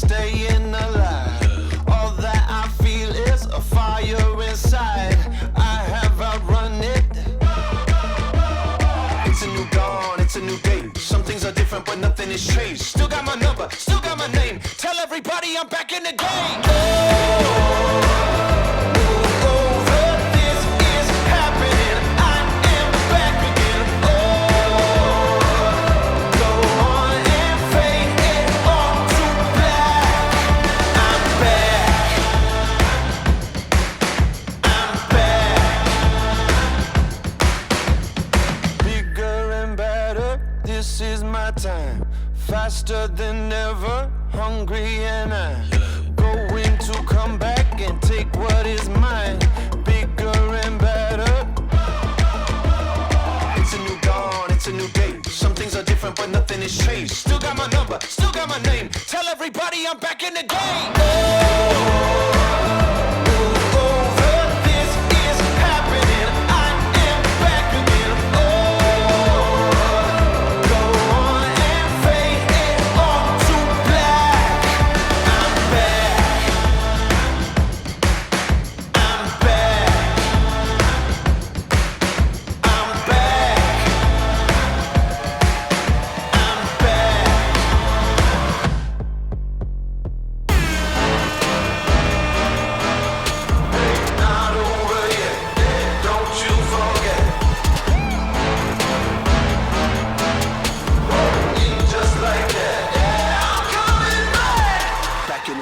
staying alive. All that I feel is a fire inside. I have outrun it. It's a new dawn, it's a new day. Some things are different, but nothing has changed. Still got my number, still got my name. Tell everybody I'm back in the game. This is my time, faster than ever, hungry and I'm going to come back and take what is mine, bigger and better. It's a new dawn, it's a new day. Some things are different, but nothing has changed. Still got my number, still got my name. Tell everybody I'm back in the game.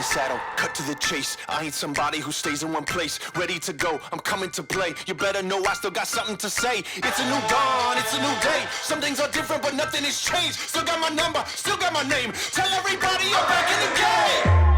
Saddle, cut to the chase. I ain't somebody who stays in one place. Ready to go, I'm coming to play. You better know I still got something to say. It's a new dawn, it's a new day. Some things are different, but nothing has changed. Still got my number, still got my name. Tell everybody I'm back in the game.